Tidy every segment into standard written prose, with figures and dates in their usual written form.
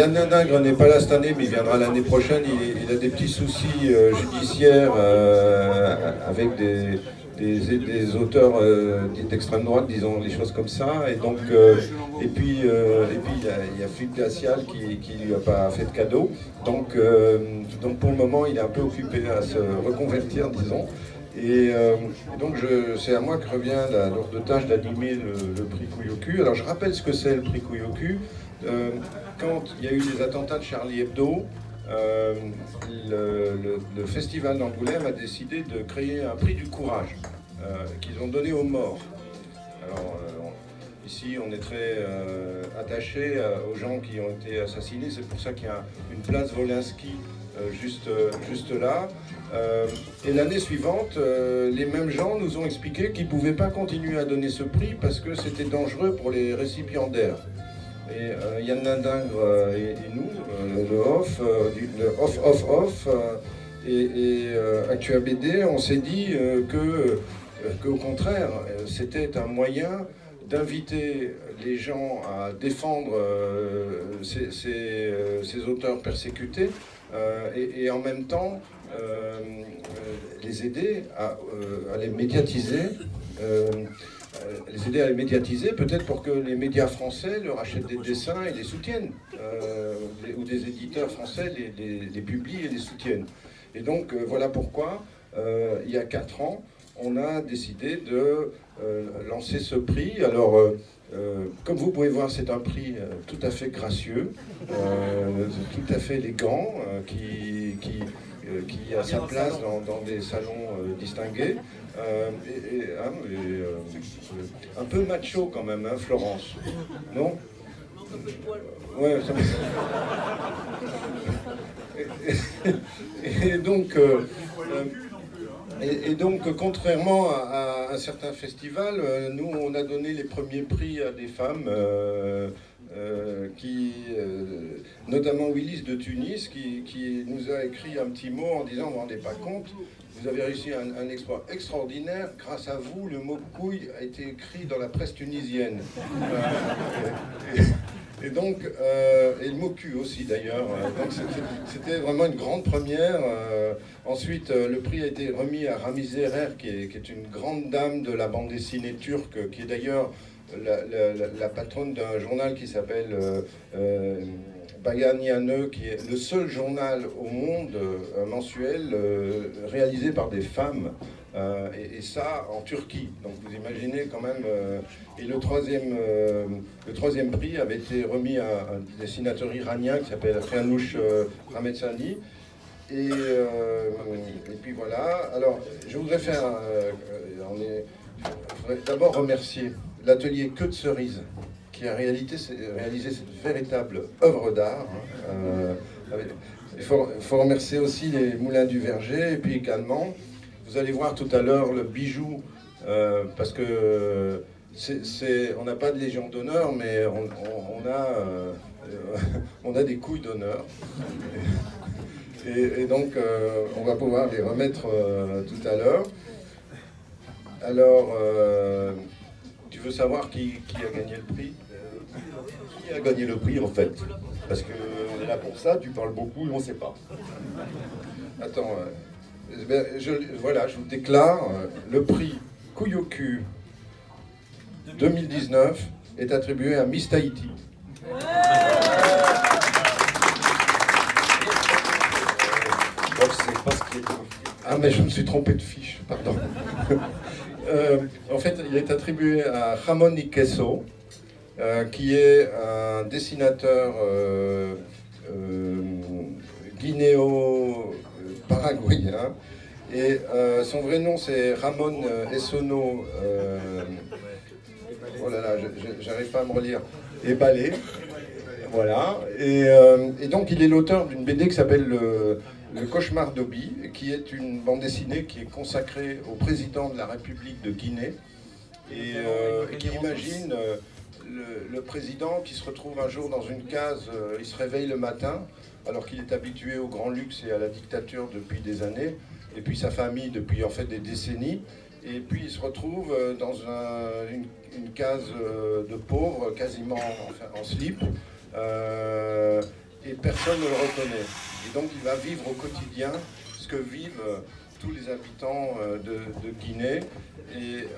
Yann Lindingre n'est pas là cette année, mais il viendra l'année prochaine. Il a des petits soucis judiciaires avec des auteurs d'extrême droite, disons des choses comme ça. Et donc, et puis il y a Philippe Glacial qui lui a pas fait de cadeau. Donc pour le moment, il est un peu occupé à se reconvertir, disons. Et donc c'est à moi que revient la lourde tâche d'animer le prix Couille-au-Cul. Alors je rappelle ce que c'est le prix Couille-au-Cul. Quand il y a eu les attentats de Charlie Hebdo, le festival d'Angoulême a décidé de créer un prix du courage qu'ils ont donné aux morts. Alors ici on est très attaché aux gens qui ont été assassinés, c'est pour ça qu'il y a une place Wolinski juste là. Et l'année suivante, les mêmes gens nous ont expliqué qu'ils ne pouvaient pas continuer à donner ce prix parce que c'était dangereux pour les récipiendaires. Et Yann Lindingre et nous, le off, et Actua BD, on s'est dit qu'au contraire, c'était un moyen d'inviter les gens à défendre ces auteurs persécutés et en même temps les aider à les médiatiser. Peut-être pour que les médias français leur achètent des dessins et les soutiennent, ou des éditeurs français les publient et les soutiennent. Et donc voilà pourquoi, il y a 4 ans, on a décidé de lancer ce prix. Alors, comme vous pouvez voir, c'est un prix tout à fait gracieux, tout à fait élégant, qui a sa place dans des salons distingués. Un peu macho quand même, hein, Florence, non? Ouais, ça et donc, contrairement à un certain festival, nous, on a donné les premiers prix à des femmes, notamment Willis de Tunis, qui nous a écrit un petit mot en disant « Vous ne vous rendez pas compte, vous avez réussi un exploit extraordinaire. Grâce à vous, le mot couille a été écrit dans la presse tunisienne. » Et donc, et le mot cul aussi d'ailleurs. Donc c'était vraiment une grande première. Ensuite, le prix a été remis à Ramiz Erer, qui est une grande dame de la bande dessinée turque, qui est d'ailleurs la patronne d'un journal qui s'appelle Bayan Yanı, qui est le seul journal au monde mensuel réalisé par des femmes. Et ça en Turquie. Donc vous imaginez quand même. Et le troisième prix avait été remis à un dessinateur iranien qui s'appelle Khianouch Rametsani. Et puis voilà. Alors je voudrais d'abord remercier l'atelier Queue de Cerise qui a réalisé cette véritable œuvre d'art. Il faut remercier aussi les Moulins du Verger et puis également. Vous allez voir tout à l'heure le bijou, parce que on n'a pas de Légion d'honneur, mais on a des couilles d'honneur. Et donc, on va pouvoir les remettre tout à l'heure. Alors, tu veux savoir qui a gagné le prix? Qui a gagné le prix, en fait? Parce qu'on est là pour ça, tu parles beaucoup et on ne sait pas. Attends... voilà, je vous déclare, le prix Couille au cul 2019 est attribué à Miss Tahiti. Ah, mais je me suis trompé de fiche, pardon. En fait, il est attribué à Ramon Iqueso, qui est un dessinateur guinéo-paraguayen. Et son vrai nom c'est Ramon Essono, oh là là, j'arrive pas à me relire, et Ballet, voilà. Et donc il est l'auteur d'une BD qui s'appelle Le Cauchemar d'Obi, qui est une bande dessinée qui est consacrée au président de la République de Guinée, et qui imagine le président qui se retrouve un jour dans une case, il se réveille le matin, alors qu'il est habitué au grand luxe et à la dictature depuis des années, et puis sa famille depuis en fait des décennies, et puis il se retrouve dans une case de pauvres, quasiment en slip, et personne ne le reconnaît. Et donc il va vivre au quotidien ce que vivent tous les habitants de Guinée, et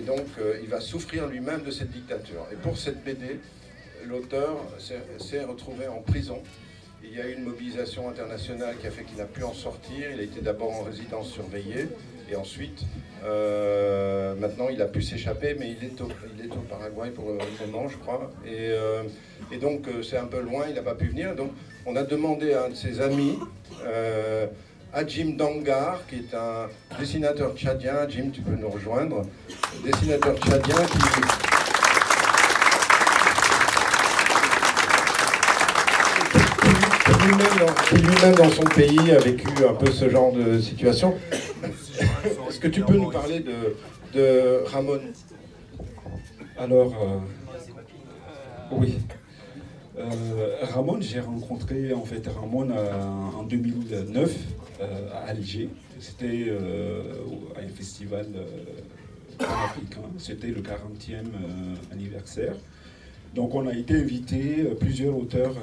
donc il va souffrir lui-même de cette dictature. Et pour cette BD, l'auteur s'est retrouvé en prison. Il y a eu une mobilisation internationale qui a fait qu'il a pu en sortir. Il a été d'abord en résidence surveillée, et ensuite, maintenant il a pu s'échapper, mais il est au Paraguay pour le moment, je crois. Et donc c'est un peu loin, il n'a pas pu venir. Donc on a demandé à un de ses amis, Adjim Dangar, qui est un dessinateur tchadien. Jim, tu peux nous rejoindre. Dessinateur tchadien qui lui-même dans son pays a vécu un peu ce genre de situation. Est-ce que tu peux nous parler de Ramon? Alors, oui. Ramon, j'ai rencontré en fait Ramon en 2009 à Alger. C'était à un festival panafricain. C'était le 40e anniversaire. Donc on a été invité, plusieurs auteurs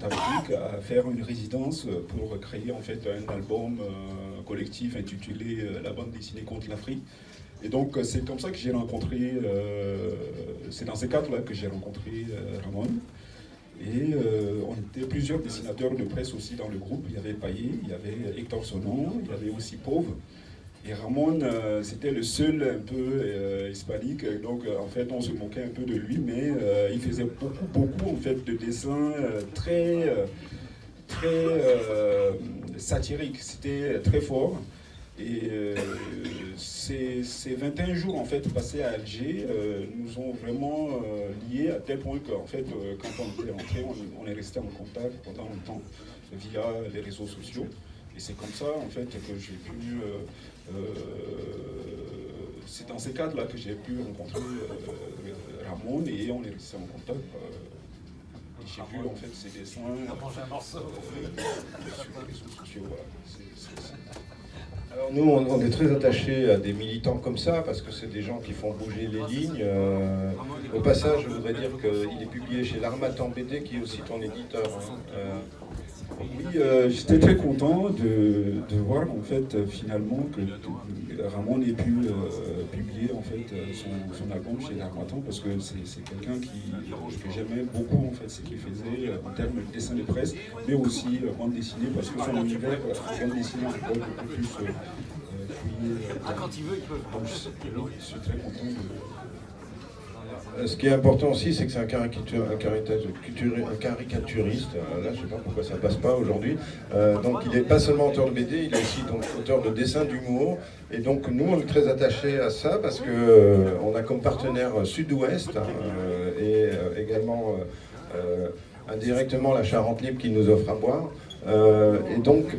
d'Afrique, à faire une résidence pour créer en fait un album collectif intitulé La bande dessinée contre l'Afrique. Et donc c'est comme ça que j'ai rencontré, c'est dans ces cadres-là que j'ai rencontré Ramon. Et on était plusieurs dessinateurs de presse aussi dans le groupe. Il y avait Payet, il y avait Hector Sonon, il y avait aussi Pauvre. Et Ramon, c'était le seul un peu hispanique, donc en fait on se moquait un peu de lui, mais il faisait beaucoup en fait de dessins très satiriques, c'était très fort. Et ces 21 jours en fait passés à Alger nous ont vraiment liés à tel point qu'en fait quand on était rentré, on est resté en contact pendant longtemps via les réseaux sociaux. Et c'est comme ça en fait que j'ai pu, c'est dans ces cadres-là que j'ai pu rencontrer Ramon, et on est resté en contact. Et j'ai vu en fait ses dessins sur les réseaux sociaux. Voilà. Alors nous, on est très attachés à des militants comme ça, parce que c'est des gens qui font bouger les lignes. Au passage, je voudrais dire qu'il est publié chez l'Harmattan BD, qui est aussi ton éditeur. Oui, j'étais très content de voir en fait finalement que Ramon ait pu publier en fait son album chez l'Harmattan, parce que c'est quelqu'un que j'aimais beaucoup en fait ce qu'il faisait en termes de dessin de presse, mais aussi bande dessinée, parce que son univers bande dessinée est beaucoup plus fouillé. Quand il veut, il peut. Donc je suis très content de... Ce qui est important aussi, c'est que c'est un caricaturiste. Là, je ne sais pas pourquoi ça ne passe pas aujourd'hui. Donc, il n'est pas seulement auteur de BD, il est aussi donc, auteur de dessins d'humour. Et donc, nous, on est très attachés à ça, parce qu'on a comme partenaire Sud-Ouest et également indirectement la Charente Libre qui nous offre à boire. Et donc,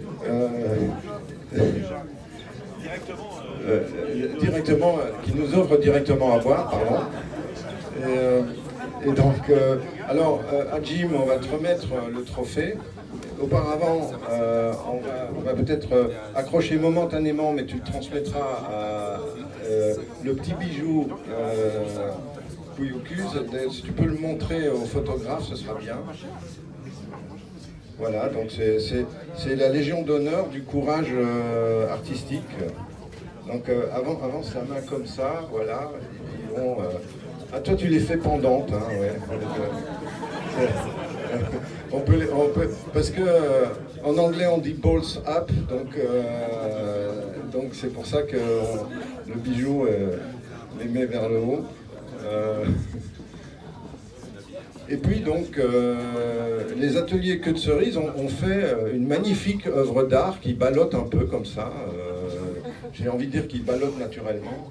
directement, qui nous offre directement à boire, pardon. Et donc, alors, Adjim, on va te remettre le trophée. Auparavant, on va peut-être accrocher momentanément, mais tu le transmettras à le petit bijou Pouyoukuz. Si tu peux le montrer au photographe, ce sera bien. Voilà, donc c'est la Légion d'honneur du courage artistique. Donc, avance la main comme ça, voilà. Ils vont, ah, toi, tu les fais pendantes, hein, ouais. On peut, parce que en anglais on dit balls up, donc c'est pour ça que le bijou les met vers le haut. Et puis donc les ateliers Queue de Cerise ont fait une magnifique œuvre d'art qui ballotte un peu comme ça. J'ai envie de dire qu'il ballotte naturellement.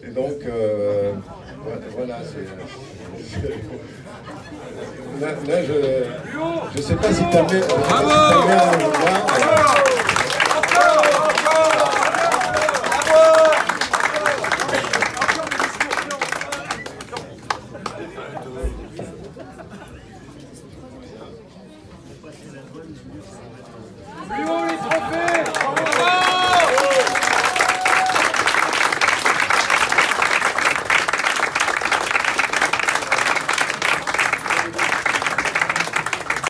Et donc, voilà, là, je ne sais pas si ta mère...